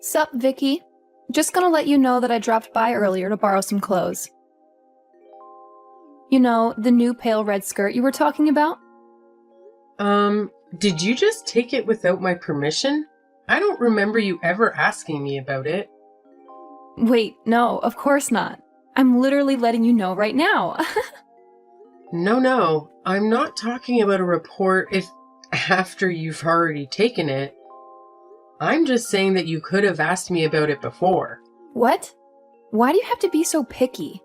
Sup, Vicky? Just gonna let you know that I dropped by earlier to borrow some clothes. You know, the new pale red skirt you were talking about? Did you just take it without my permission? I don't remember you ever asking me about it. Wait, no, of course not. I'm literally letting you know right now. No, I'm not talking about a report if after you've already taken it. I'm just saying that you could have asked me about it before. What? Why do you have to be so picky?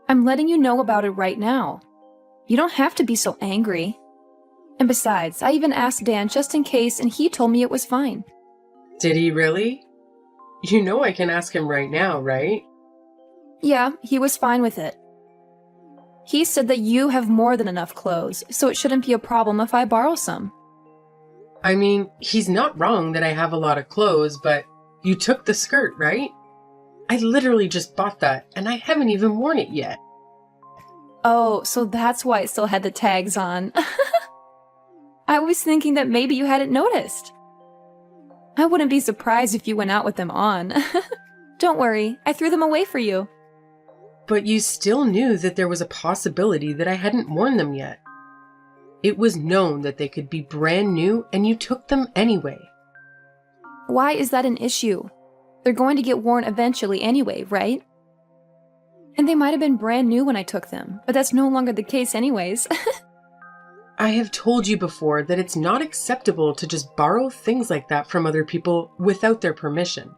I'm letting you know about it right now. You don't have to be so angry. And besides, I even asked Dan just in case, and he told me it was fine. Did he really? You know I can ask him right now, right? Yeah, he was fine with it. He said that you have more than enough clothes, so it shouldn't be a problem if I borrow some. I mean, he's not wrong that I have a lot of clothes, but you took the skirt, right? I literally just bought that, and I haven't even worn it yet. Oh, so that's why it still had the tags on. I was thinking that maybe you hadn't noticed. I wouldn't be surprised if you went out with them on. Don't worry, I threw them away for you. But you still knew that there was a possibility that I hadn't worn them yet. It was known that they could be brand new, and you took them anyway. Why is that an issue? They're going to get worn eventually anyway, right? And they might have been brand new when I took them, but that's no longer the case anyways. I have told you before that it's not acceptable to just borrow things like that from other people without their permission.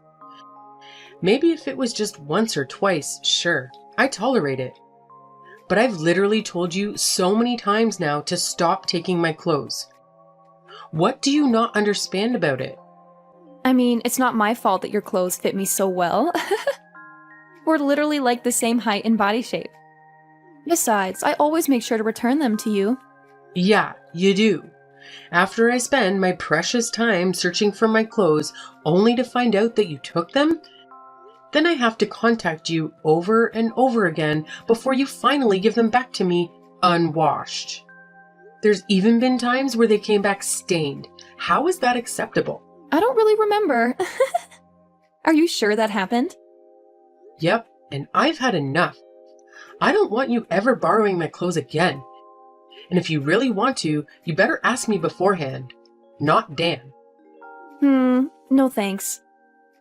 Maybe if it was just once or twice, sure, I tolerate it. But I've literally told you so many times now to stop taking my clothes. What do you not understand about it? I mean, it's not my fault that your clothes fit me so well. We're literally like the same height and body shape. Besides, I always make sure to return them to you. Yeah, you do. After I spend my precious time searching for my clothes only to find out that you took them, then I have to contact you over and over again before you finally give them back to me unwashed. There's even been times where they came back stained. How is that acceptable? I don't really remember. Are you sure that happened? Yep, and I've had enough. I don't want you ever borrowing my clothes again. And if you really want to, you better ask me beforehand, not Dan. No thanks.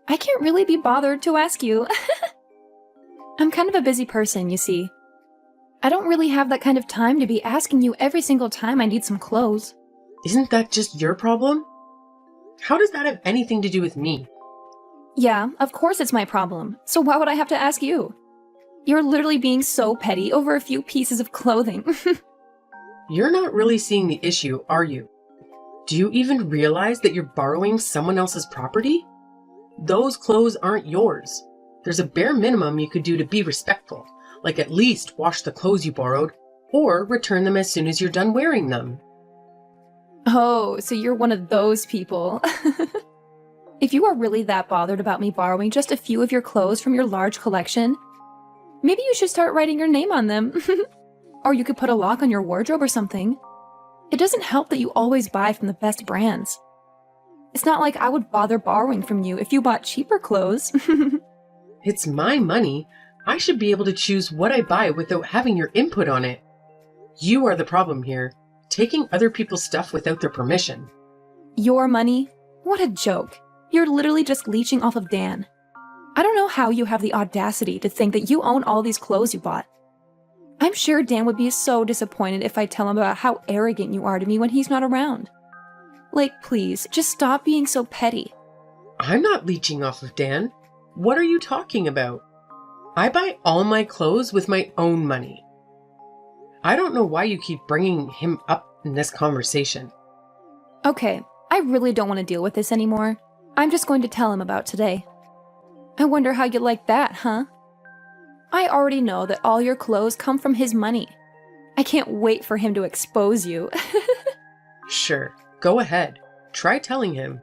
I can't really be bothered to ask you. I'm kind of a busy person, you see. I don't really have that kind of time to be asking you every single time I need some clothes. Isn't that just your problem? How does that have anything to do with me? Yeah, of course it's my problem. So why would I have to ask you? You're literally being so petty over a few pieces of clothing. You're not really seeing the issue, are you? Do you even realize that you're borrowing someone else's property? Those clothes aren't yours. There's a bare minimum you could do to be respectful, like at least wash the clothes you borrowed, or return them as soon as you're done wearing them. Oh, so you're one of those people. If you are really that bothered about me borrowing just a few of your clothes from your large collection, maybe you should start writing your name on them. Or you could put a lock on your wardrobe or something. It doesn't help that you always buy from the best brands. It's not like I would bother borrowing from you if you bought cheaper clothes. It's my money. I should be able to choose what I buy without having your input on it. You are the problem here, taking other people's stuff without their permission. Your money? What a joke. You're literally just leeching off of Dan. I don't know how you have the audacity to think that you own all these clothes you bought. I'm sure Dan would be so disappointed if I tell him about how arrogant you are to me when he's not around. Like, please, just stop being so petty. I'm not leeching off of Dan. What are you talking about? I buy all my clothes with my own money. I don't know why you keep bringing him up in this conversation. Okay, I really don't want to deal with this anymore. I'm just going to tell him about today. I wonder how you like that, huh? I already know that all your clothes come from his money. I can't wait for him to expose you. Sure, go ahead. Try telling him.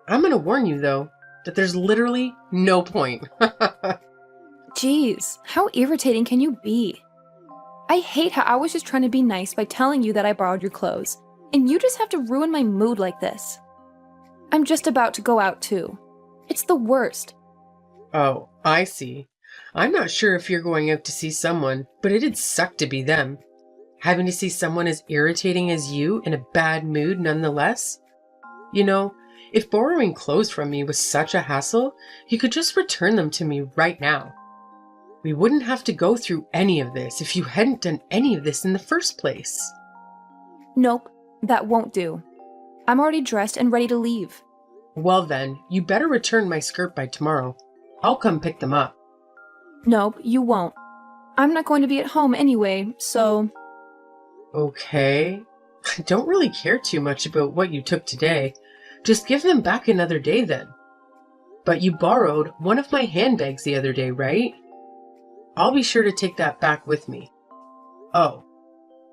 I'm gonna warn you, though, that there's literally no point. Jeez, how irritating can you be? I hate how I was just trying to be nice by telling you that I borrowed your clothes, and you just have to ruin my mood like this. I'm just about to go out too. It's the worst. Oh, I see. I'm not sure if you're going out to see someone, but it'd suck to be them. Having to see someone as irritating as you in a bad mood nonetheless. You know, if borrowing clothes from me was such a hassle, you could just return them to me right now. We wouldn't have to go through any of this if you hadn't done any of this in the first place. Nope, that won't do. I'm already dressed and ready to leave. Well then, you better return my skirt by tomorrow. I'll come pick them up. Nope, you won't. I'm not going to be at home anyway, so... Okay. I don't really care too much about what you took today. Just give them back another day then. But you borrowed one of my handbags the other day, right? I'll be sure to take that back with me. Oh,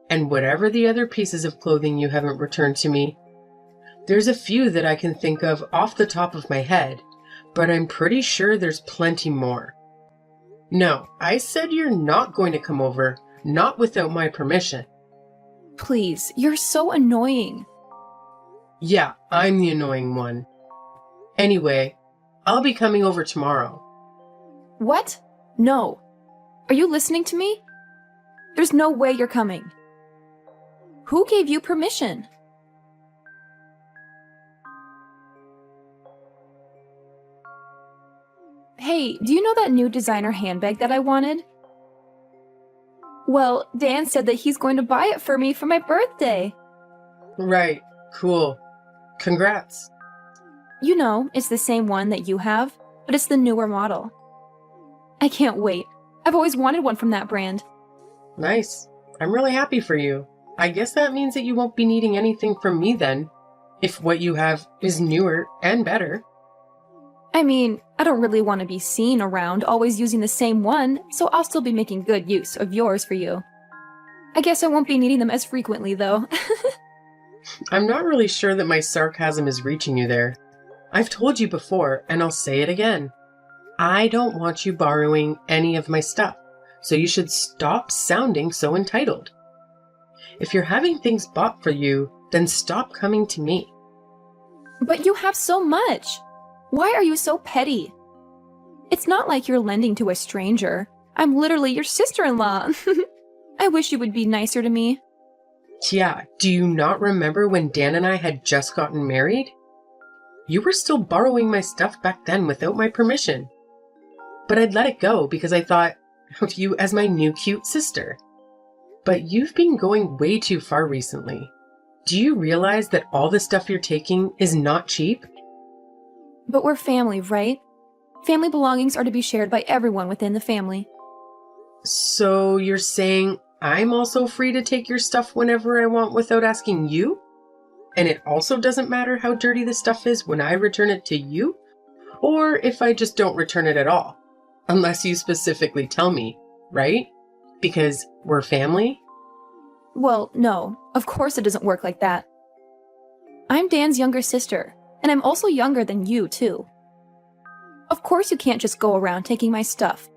and whatever the other pieces of clothing you haven't returned to me, there's a few that I can think of off the top of my head, but I'm pretty sure there's plenty more. No, I said you're not going to come over, not without my permission. Please, you're so annoying. Yeah, I'm the annoying one. Anyway, I'll be coming over tomorrow. What? No. Are you listening to me? There's no way you're coming. Who gave you permission? Hey, do you know that new designer handbag that I wanted? Well, Dan said that he's going to buy it for me for my birthday. Right, cool. Congrats. You know, it's the same one that you have, but it's the newer model. I can't wait. I've always wanted one from that brand. Nice. I'm really happy for you. I guess that means that you won't be needing anything from me then, if what you have is newer and better. I mean, I don't really want to be seen around always using the same one, so I'll still be making good use of yours for you. I guess I won't be needing them as frequently, though. I'm not really sure that my sarcasm is reaching you there. I've told you before, and I'll say it again. I don't want you borrowing any of my stuff, so you should stop sounding so entitled. If you're having things bought for you, then stop coming to me. But you have so much. Why are you so petty? It's not like you're lending to a stranger. I'm literally your sister-in-law. I wish you would be nicer to me. Yeah, do you not remember when Dan and I had just gotten married? You were still borrowing my stuff back then without my permission. But I'd let it go because I thought of you as my new cute sister. But you've been going way too far recently. Do you realize that all the stuff you're taking is not cheap? But we're family, right? Family belongings are to be shared by everyone within the family. So you're saying I'm also free to take your stuff whenever I want without asking you? And it also doesn't matter how dirty the stuff is when I return it to you? Or if I just don't return it at all? Unless you specifically tell me, right? Because we're family? Well, no, of course it doesn't work like that. I'm Dan's younger sister, and I'm also younger than you, too. Of course you can't just go around taking my stuff.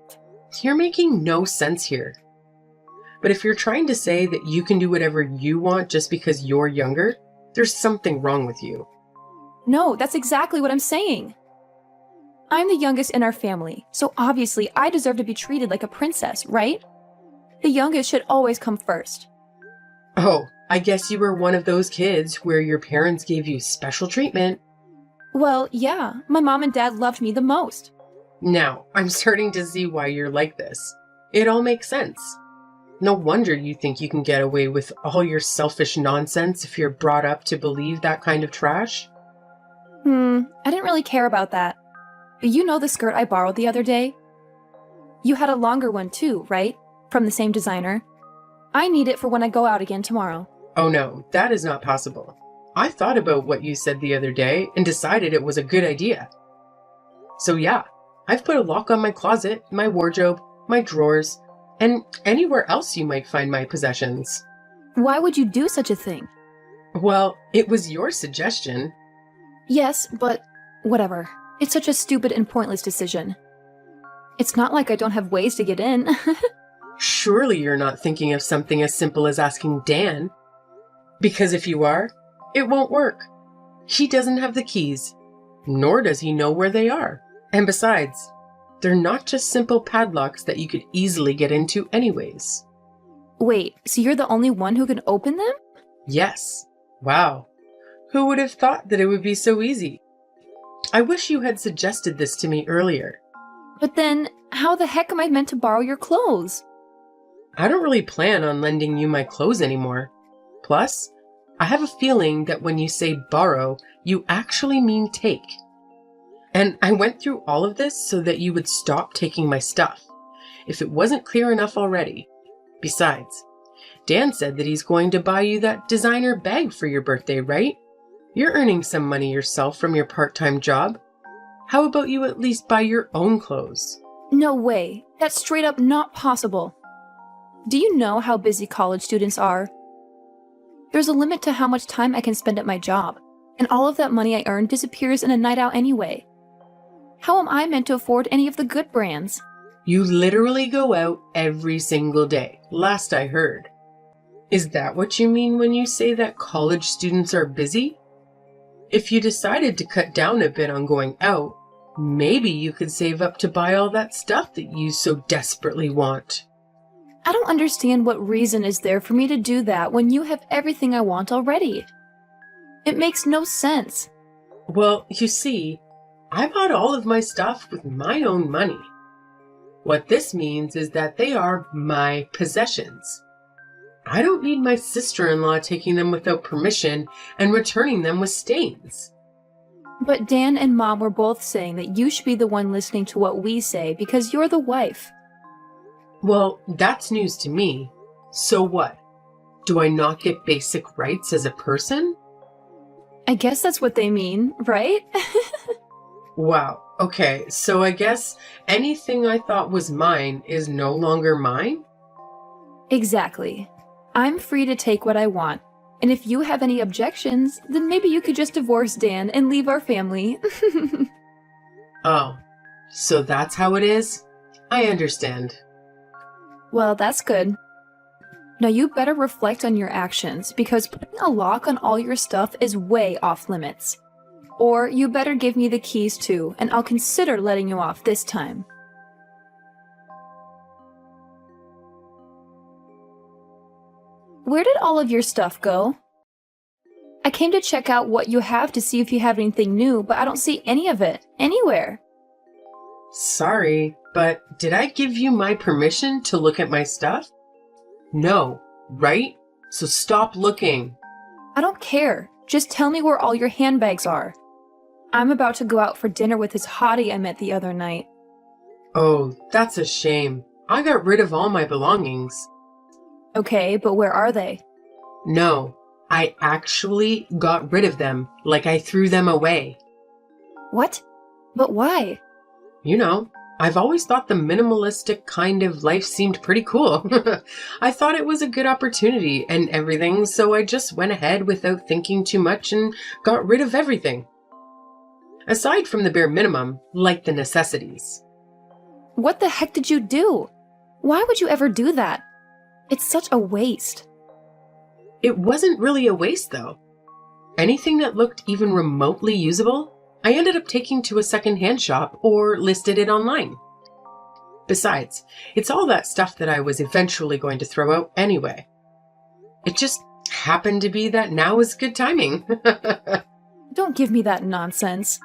You're making no sense here. But if you're trying to say that you can do whatever you want just because you're younger, there's something wrong with you. No, that's exactly what I'm saying. I'm the youngest in our family, so obviously I deserve to be treated like a princess, right? The youngest should always come first. Oh, I guess you were one of those kids where your parents gave you special treatment. Well, yeah, my mom and dad loved me the most. Now, I'm starting to see why you're like this. It all makes sense. No wonder you think you can get away with all your selfish nonsense if you're brought up to believe that kind of trash. I didn't really care about that. But you know the skirt I borrowed the other day? You had a longer one too, right? From the same designer. I need it for when I go out again tomorrow. Oh no, that is not possible. I thought about what you said the other day and decided it was a good idea. So yeah, I've put a lock on my closet, my wardrobe, my drawers, and anywhere else you might find my possessions. Why would you do such a thing? Well, it was your suggestion. Yes, but whatever. It's such a stupid and pointless decision. It's not like I don't have ways to get in. Surely you're not thinking of something as simple as asking Dan. Because if you are, it won't work. He doesn't have the keys. nor does he know where they are. And besides, they're not just simple padlocks that you could easily get into anyways. Wait, so you're the only one who can open them? Yes. Wow. Who would have thought that it would be so easy? I wish you had suggested this to me earlier. But then, how the heck am I meant to borrow your clothes? I don't really plan on lending you my clothes anymore. Plus, I have a feeling that when you say borrow, you actually mean take. And I went through all of this so that you would stop taking my stuff, if it wasn't clear enough already. Besides, Dan said that he's going to buy you that designer bag for your birthday, right? You're earning some money yourself from your part-time job. How about you at least buy your own clothes? No way. That's straight up not possible. Do you know how busy college students are? There's a limit to how much time I can spend at my job, and all of that money I earn disappears in a night out anyway. How am I meant to afford any of the good brands? You literally go out every single day, last I heard. Is that what you mean when you say that college students are busy? If you decided to cut down a bit on going out, maybe you could save up to buy all that stuff that you so desperately want. I don't understand what reason is there for me to do that when you have everything I want already. It makes no sense. Well, you see, I bought all of my stuff with my own money. What this means is that they are my possessions. I don't need my sister-in-law taking them without permission and returning them with stains. But Dan and Mom were both saying that you should be the one listening to what we say because you're the wife. Well, that's news to me. So what? Do I not get basic rights as a person? I guess that's what they mean, right? Wow. Okay, so I guess anything I thought was mine is no longer mine? Exactly. I'm free to take what I want. And if you have any objections, then maybe you could just divorce Dan and leave our family. Oh, so that's how it is? I understand. Well, that's good. Now you better reflect on your actions, because putting a lock on all your stuff is way off limits. Or you better give me the keys too, and I'll consider letting you off this time. Where did all of your stuff go? I came to check out what you have to see if you have anything new, but I don't see any of it, anywhere. Sorry, but did I give you my permission to look at my stuff? No, right? So stop looking. I don't care. Just tell me where all your handbags are. I'm about to go out for dinner with this hottie I met the other night. Oh, that's a shame. I got rid of all my belongings. Okay, but where are they? No, I actually got rid of them, like I threw them away. What? But why? You know, I've always thought the minimalistic kind of life seemed pretty cool. I thought it was a good opportunity and everything, so I just went ahead without thinking too much and got rid of everything. Aside from the bare minimum, like the necessities. What the heck did you do? Why would you ever do that? It's such a waste. It wasn't really a waste, though. Anything that looked even remotely usable, I ended up taking to a second-hand shop or listed it online. Besides, it's all that stuff that I was eventually going to throw out anyway. It just happened to be that now is good timing. Don't give me that nonsense.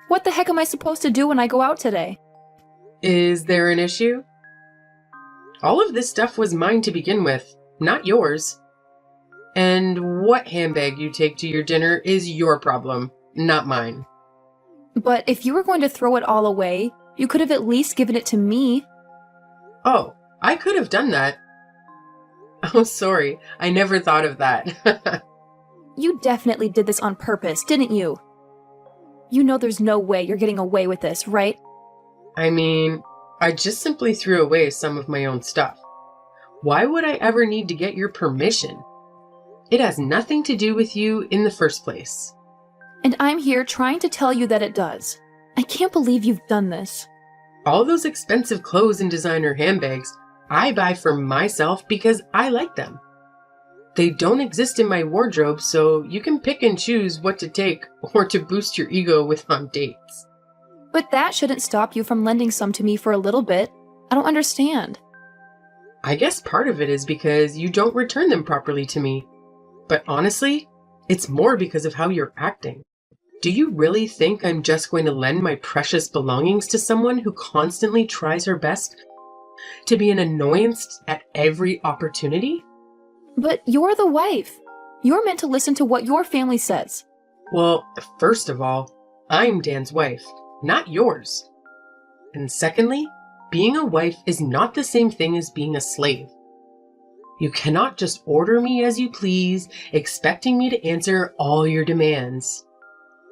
What the heck am I supposed to do when I go out today? Is there an issue? All of this stuff was mine to begin with, not yours. And what handbag you take to your dinner is your problem, not mine. But if you were going to throw it all away, you could have at least given it to me. Oh, I could have done that. Oh, sorry, I never thought of that. You definitely did this on purpose, didn't you? You know there's no way you're getting away with this, right? I mean, I just simply threw away some of my own stuff. Why would I ever need to get your permission? It has nothing to do with you in the first place. And I'm here trying to tell you that it does. I can't believe you've done this. All those expensive clothes and designer handbags I buy for myself because I like them. They don't exist in my wardrobe, so you can pick and choose what to take or to boost your ego with on dates. But that shouldn't stop you from lending some to me for a little bit. I don't understand. I guess part of it is because you don't return them properly to me. But honestly, it's more because of how you're acting. Do you really think I'm just going to lend my precious belongings to someone who constantly tries her best to be an annoyance at every opportunity? But you're the wife. You're meant to listen to what your family says. Well, first of all, I'm Dan's wife, not yours. And secondly, being a wife is not the same thing as being a slave. You cannot just order me as you please, expecting me to answer all your demands.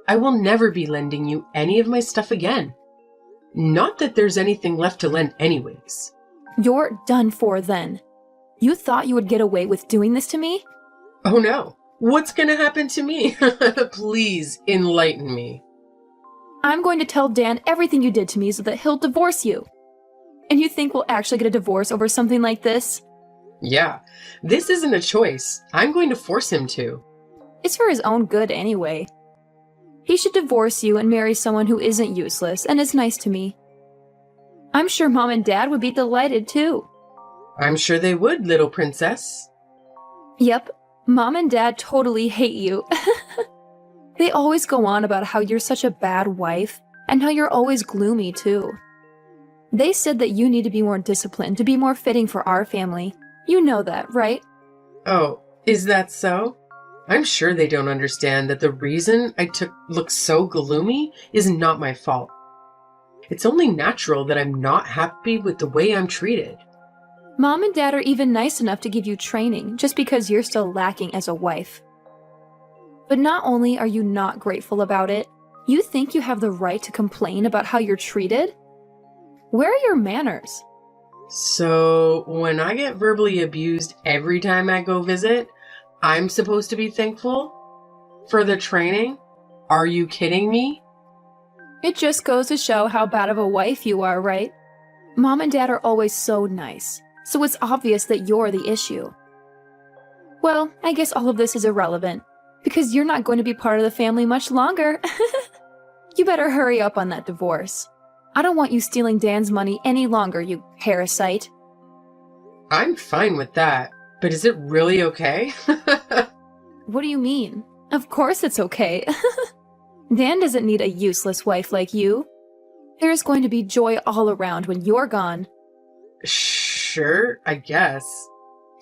I will never be lending you any of my stuff again. Not that there's anything left to lend anyways. You're done for then. You thought you would get away with doing this to me? Oh no, what's gonna happen to me? Please enlighten me. I'm going to tell Dan everything you did to me so that he'll divorce you. And you think we'll actually get a divorce over something like this? Yeah, this isn't a choice. I'm going to force him to. It's for his own good anyway. He should divorce you and marry someone who isn't useless and is nice to me. I'm sure Mom and Dad would be delighted too. I'm sure they would, little princess. Yep, Mom and Dad totally hate you. They always go on about how you're such a bad wife and how you're always gloomy too. They said that you need to be more disciplined to be more fitting for our family. You know that, right? Oh, is that so? I'm sure they don't understand that the reason I look so gloomy is not my fault. It's only natural that I'm not happy with the way I'm treated. Mom and Dad are even nice enough to give you training just because you're still lacking as a wife. But not only are you not grateful about it, you think you have the right to complain about how you're treated? Where are your manners? So, when I get verbally abused every time I go visit, I'm supposed to be thankful? For the training? Are you kidding me? It just goes to show how bad of a wife you are, right? Mom and Dad are always so nice, so it's obvious that you're the issue. Well, I guess all of this is irrelevant, because you're not going to be part of the family much longer. You better hurry up on that divorce. I don't want you stealing Dan's money any longer, you parasite. I'm fine with that, but is it really okay? What do you mean? Of course it's okay. Dan doesn't need a useless wife like you. There's going to be joy all around when you're gone. Sure, I guess.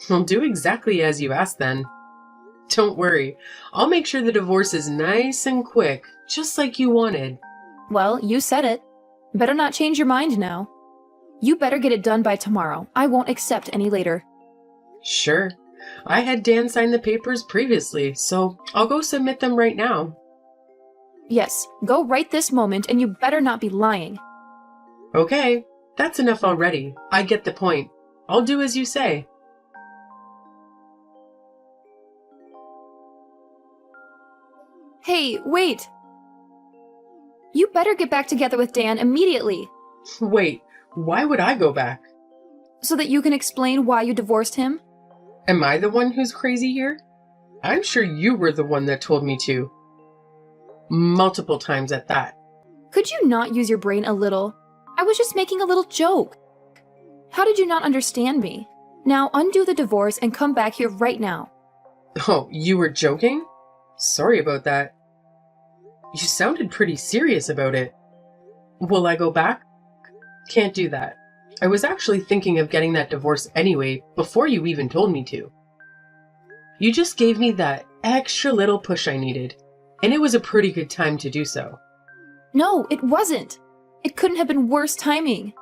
I'll do exactly as you asked then. Don't worry, I'll make sure the divorce is nice and quick, just like you wanted. Well, you said it. Better not change your mind now. You better get it done by tomorrow. I won't accept any later. Sure. I had Dan sign the papers previously, so I'll go submit them right now. Yes, go right this moment, and you better not be lying. Okay, that's enough already. I get the point. I'll do as you say. Hey, wait! You better get back together with Dan immediately, Wait, why would I go back? so that you can explain why you divorced him. Am I the one who's crazy here? I'm sure you were the one that told me to. Multiple times at that. Could you not use your brain a little? I was just making a little joke. How did you not understand me? Now undo the divorce and come back here right now. Oh, you were joking? Sorry about that. You sounded pretty serious about it. Will I go back? Can't do that. I was actually thinking of getting that divorce anyway, before you even told me to. You just gave me that extra little push I needed, and it was a pretty good time to do so. No, it wasn't. It couldn't have been worse timing.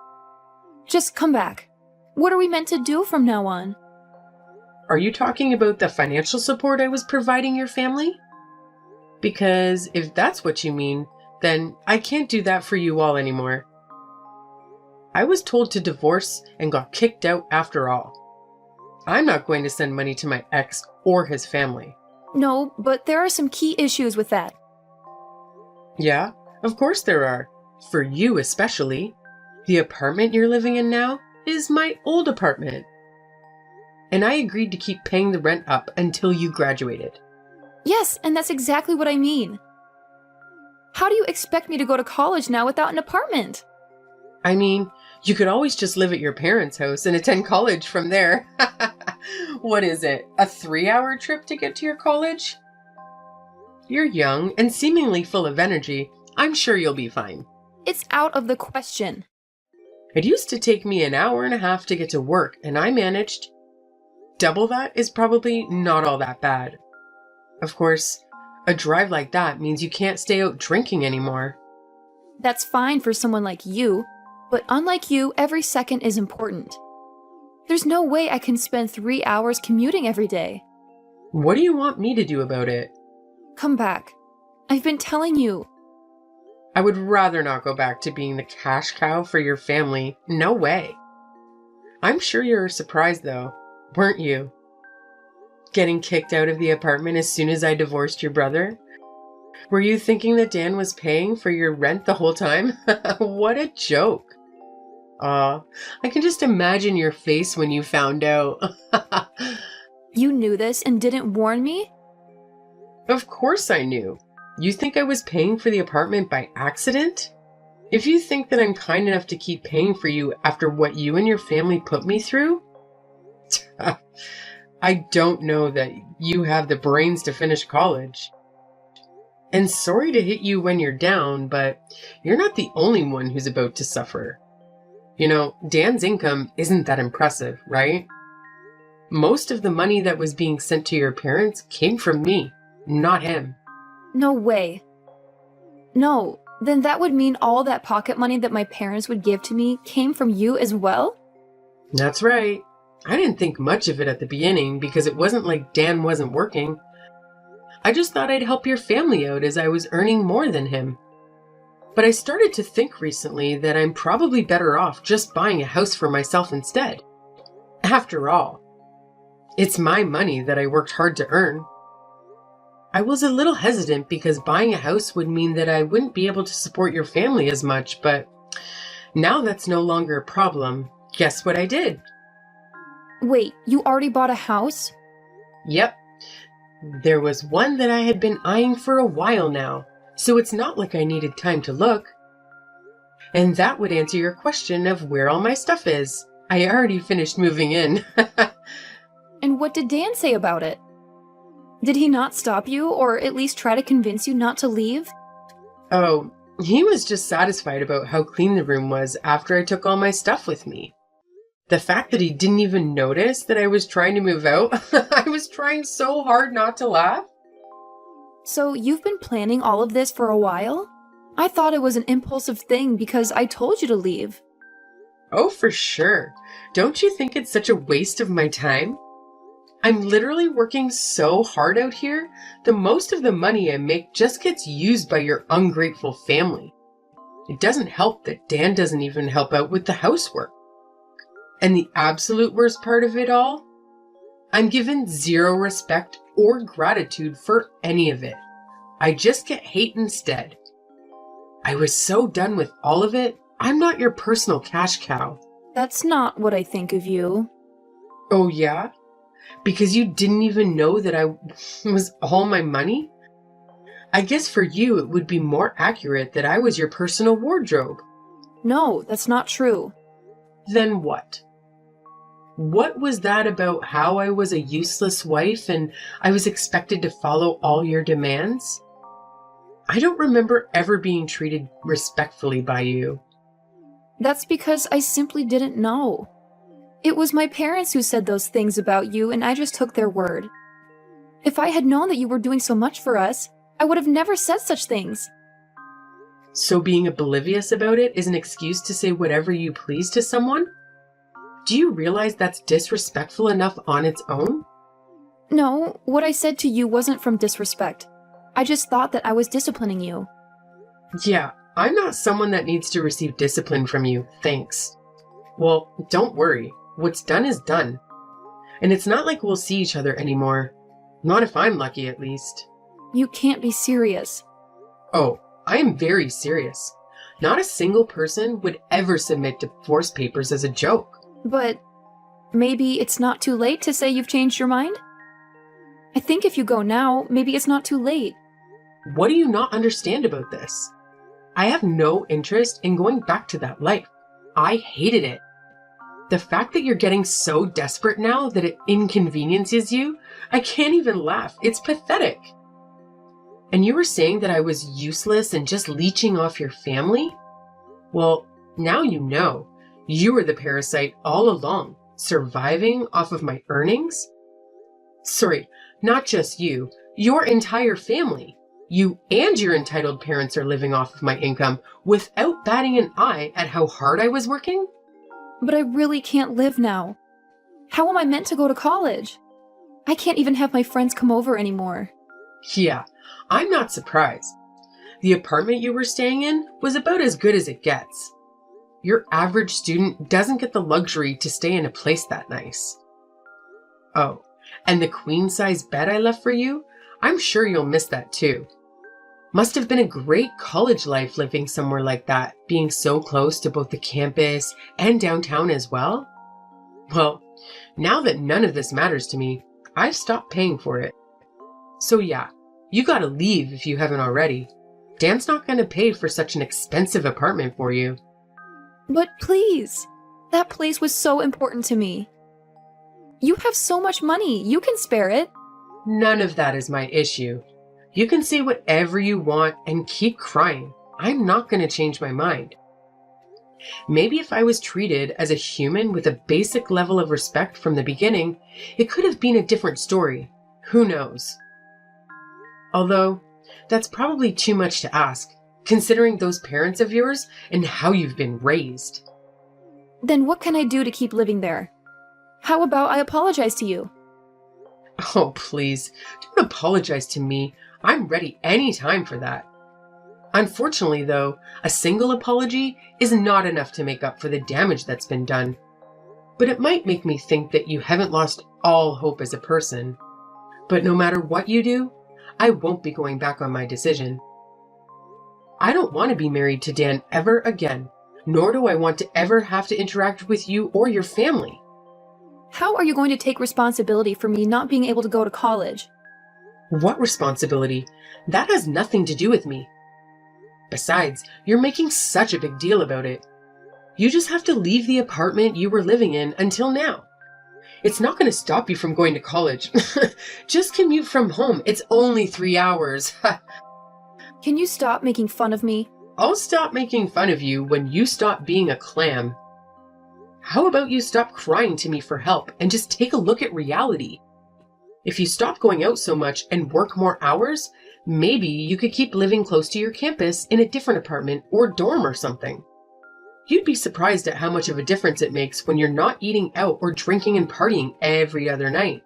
Just come back. What are we meant to do from now on? Are you talking about the financial support I was providing your family? Because if that's what you mean, then I can't do that for you all anymore. I was told to divorce and got kicked out after all. I'm not going to send money to my ex or his family. No, but there are some key issues with that. Yeah, of course there are. For you especially. The apartment you're living in now is my old apartment. and I agreed to keep paying the rent up until you graduated. Yes, and that's exactly what I mean. How do you expect me to go to college now without an apartment? I mean, you could always just live at your parents' house and attend college from there. What is it, a 3-hour trip to get to your college? You're young and seemingly full of energy. I'm sure you'll be fine. It's out of the question. It used to take me an hour and a half to get to work, and I managed. Double that is probably not all that bad. Of course, a drive like that means you can't stay out drinking anymore. That's fine for someone like you, but unlike you, every second is important. There's no way I can spend 3 hours commuting every day. What do you want me to do about it? Come back. I've been telling you. I would rather not go back to being the cash cow for your family. No way. I'm sure you were surprised though, weren't you? Getting kicked out of the apartment as soon as I divorced your brother? Were you thinking that Dan was paying for your rent the whole time? What a joke. Aw, I can just imagine your face when you found out. You knew this and didn't warn me? Of course I knew. You think I was paying for the apartment by accident? If you think that I'm kind enough to keep paying for you after what you and your family put me through, I don't know that you have the brains to finish college. And sorry to hit you when you're down, but you're not the only one who's about to suffer. You know, Dan's income isn't that impressive, right? Most of the money that was being sent to your parents came from me, not him. No way. No, then that would mean all that pocket money that my parents would give to me came from you as well? That's right. I didn't think much of it at the beginning because it wasn't like Dan wasn't working. I just thought I'd help your family out as I was earning more than him. But I started to think recently that I'm probably better off just buying a house for myself instead. After all, it's my money that I worked hard to earn. I was a little hesitant because buying a house would mean that I wouldn't be able to support your family as much, but now that's no longer a problem. Guess what I did? Wait, you already bought a house? Yep. There was one that I had been eyeing for a while now, so it's not like I needed time to look. And that would answer your question of where all my stuff is. I already finished moving in. And what did Dan say about it? Did he not stop you, or at least try to convince you not to leave? Oh, he was just satisfied about how clean the room was after I took all my stuff with me. The fact that he didn't even notice that I was trying to move out, I was trying so hard not to laugh. So you've been planning all of this for a while? I thought it was an impulsive thing because I told you to leave. Oh, for sure. Don't you think it's such a waste of my time? I'm literally working so hard out here, the most of the money I make just gets used by your ungrateful family. It doesn't help that Dan doesn't even help out with the housework. And the absolute worst part of it all? I'm given zero respect or gratitude for any of it. I just get hate instead. I was so done with all of it, I'm not your personal cash cow. That's not what I think of you. Oh yeah? Because you didn't even know that I was all my money? I guess for you it would be more accurate that I was your personal wardrobe. No, that's not true. Then what? What was that about how I was a useless wife and I was expected to follow all your demands? I don't remember ever being treated respectfully by you. That's because I simply didn't know. It was my parents who said those things about you, and I just took their word. If I had known that you were doing so much for us, I would have never said such things. So being oblivious about it is an excuse to say whatever you please to someone? Do you realize that's disrespectful enough on its own? No, what I said to you wasn't from disrespect. I just thought that I was disciplining you. Yeah, I'm not someone that needs to receive discipline from you, thanks. Well, don't worry. What's done is done. And it's not like we'll see each other anymore. Not if I'm lucky, at least. You can't be serious. Oh, I am very serious. Not a single person would ever submit divorce papers as a joke. But maybe it's not too late to say you've changed your mind? I think if you go now, maybe it's not too late. What do you not understand about this? I have no interest in going back to that life. I hated it. The fact that you're getting so desperate now that it inconveniences you, I can't even laugh. It's pathetic. And you were saying that I was useless and just leeching off your family? Well, now you know. You were the parasite all along, surviving off of my earnings? Sorry, not just you, your entire family. You and your entitled parents are living off of my income without batting an eye at how hard I was working? But I really can't live now. How am I meant to go to college? I can't even have my friends come over anymore. Yeah, I'm not surprised. The apartment you were staying in was about as good as it gets. Your average student doesn't get the luxury to stay in a place that nice. Oh, and the queen-size bed I left for you? I'm sure you'll miss that too. Must have been a great college life living somewhere like that, being so close to both the campus and downtown as well. Well, now that none of this matters to me, I've stopped paying for it. So yeah, you gotta leave if you haven't already. Dan's not gonna pay for such an expensive apartment for you. But please, that place was so important to me. You have so much money, you can spare it. None of that is my issue. You can say whatever you want and keep crying. I'm not going to change my mind. Maybe if I was treated as a human with a basic level of respect from the beginning, it could have been a different story. Who knows? Although, that's probably too much to ask, considering those parents of yours and how you've been raised. Then what can I do to keep living there? How about I apologize to you? Oh, please, don't apologize to me. I'm ready anytime for that. Unfortunately, though, a single apology is not enough to make up for the damage that's been done. But it might make me think that you haven't lost all hope as a person. But no matter what you do, I won't be going back on my decision. I don't want to be married to Dan ever again, nor do I want to ever have to interact with you or your family. How are you going to take responsibility for me not being able to go to college? What responsibility? That has nothing to do with me. Besides, you're making such a big deal about it. You just have to leave the apartment you were living in until now. It's not going to stop you from going to college. Just commute from home. It's only 3 hours. Can you stop making fun of me? I'll stop making fun of you when you stop being a clam. How about you stop crying to me for help and just take a look at reality? If you stop going out so much and work more hours, maybe you could keep living close to your campus in a different apartment or dorm or something. You'd be surprised at how much of a difference it makes when you're not eating out or drinking and partying every other night.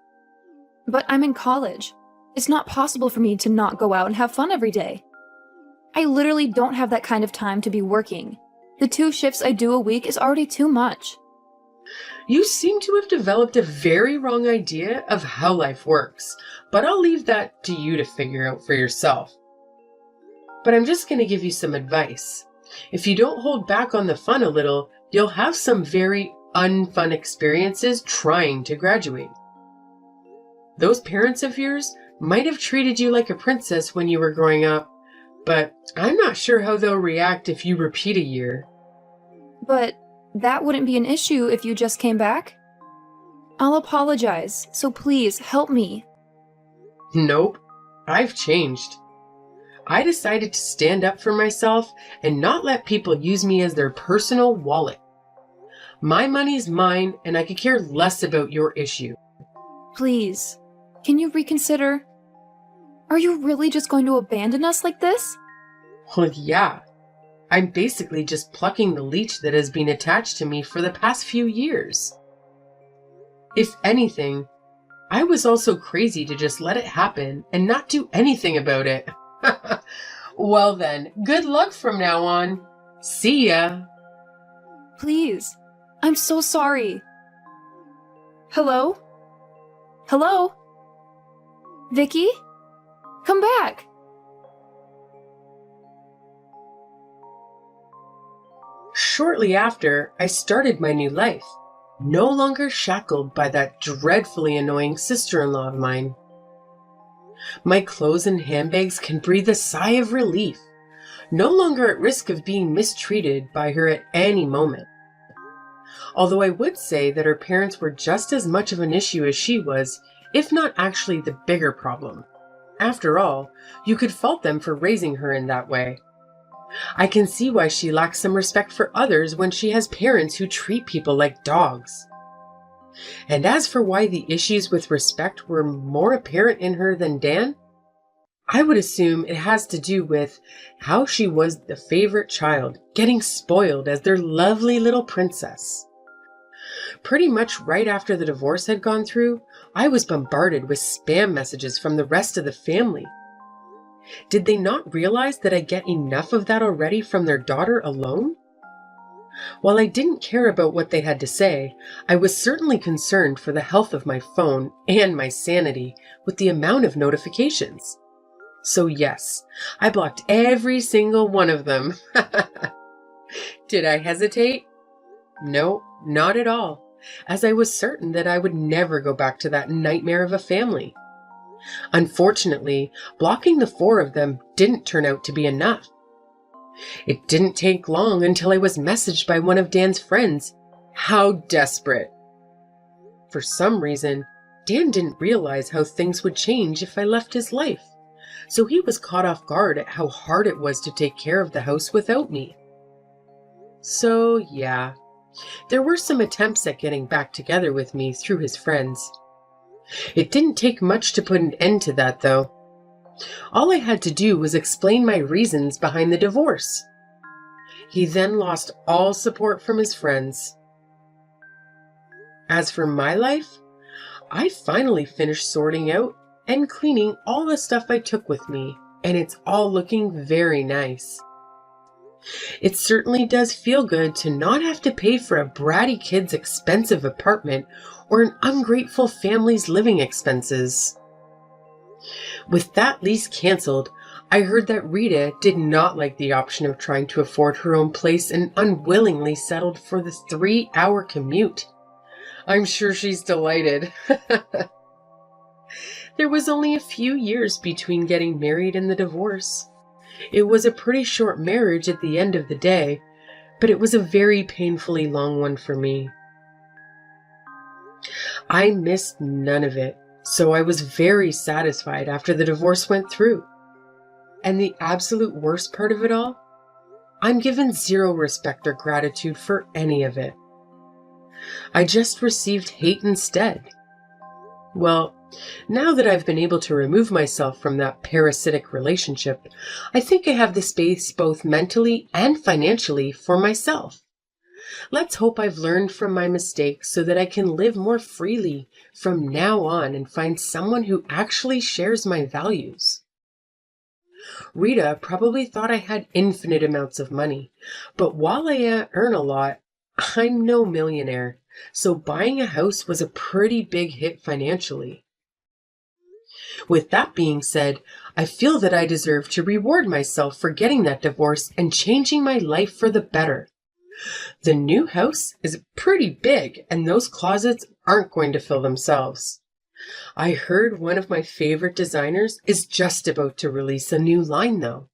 But I'm in college. It's not possible for me to not go out and have fun every day. I literally don't have that kind of time to be working. The 2 shifts I do a week is already too much. You seem to have developed a very wrong idea of how life works, but I'll leave that to you to figure out for yourself. But I'm just going to give you some advice. If you don't hold back on the fun a little, you'll have some very unfun experiences trying to graduate. Those parents of yours might have treated you like a princess when you were growing up, but I'm not sure how they'll react if you repeat a year. But that wouldn't be an issue if you just came back? I'll apologize, so please help me. Nope, I've changed. I decided to stand up for myself and not let people use me as their personal wallet. My money's mine, and I could care less about your issue. Please, can you reconsider? Are you really just going to abandon us like this? Well, yeah. I'm basically just plucking the leech that has been attached to me for the past few years. If anything, I was also crazy to just let it happen and not do anything about it. Well then, good luck from now on. See ya. Please, I'm so sorry. Hello? Hello? Vicky? Come back! Shortly after, I started my new life. no longer shackled by that dreadfully annoying sister-in-law of mine. My clothes and handbags can breathe a sigh of relief, no longer at risk of being mistreated by her at any moment. Although I would say that her parents were just as much of an issue as she was, if not actually the bigger problem. After all, you could fault them for raising her in that way. I can see why she lacks some respect for others when she has parents who treat people like dogs. And as for why the issues with respect were more apparent in her than Dan, I would assume it has to do with how she was the favorite child, getting spoiled as their lovely little princess. Pretty much right after the divorce had gone through, I was bombarded with spam messages from the rest of the family. Did they not realize that I get enough of that already from their daughter alone? While I didn't care about what they had to say, I was certainly concerned for the health of my phone and my sanity with the amount of notifications. So yes, I blocked every single one of them. Did I hesitate? No, not at all, as I was certain that I would never go back to that nightmare of a family. Unfortunately, blocking the 4 of them didn't turn out to be enough. It didn't take long until I was messaged by one of Dan's friends. How desperate! For some reason, Dan didn't realize how things would change if I left his life, so he was caught off guard at how hard it was to take care of the house without me. So yeah, there were some attempts at getting back together with me through his friends. It didn't take much to put an end to that, though. All I had to do was explain my reasons behind the divorce. He then lost all support from his friends. As for my life, I finally finished sorting out and cleaning all the stuff I took with me, and it's all looking very nice. It certainly does feel good to not have to pay for a bratty kid's expensive apartment or an ungrateful family's living expenses. With that lease canceled, I heard that Rita did not like the option of trying to afford her own place and unwillingly settled for the 3-hour commute. I'm sure she's delighted. There was only a few years between getting married and the divorce. It was a pretty short marriage at the end of the day, but it was a very painfully long one for me. I missed none of it, so I was very satisfied after the divorce went through. And the absolute worst part of it all? I'm given zero respect or gratitude for any of it. I just received hate instead. Well, now that I've been able to remove myself from that parasitic relationship, I think I have the space both mentally and financially for myself. Let's hope I've learned from my mistakes so that I can live more freely from now on and find someone who actually shares my values. Rita probably thought I had infinite amounts of money, but while I earn a lot, I'm no millionaire, so buying a house was a pretty big hit financially. With that being said, I feel that I deserve to reward myself for getting that divorce and changing my life for the better. The new house is pretty big, and those closets aren't going to fill themselves. I heard one of my favorite designers is just about to release a new line, though.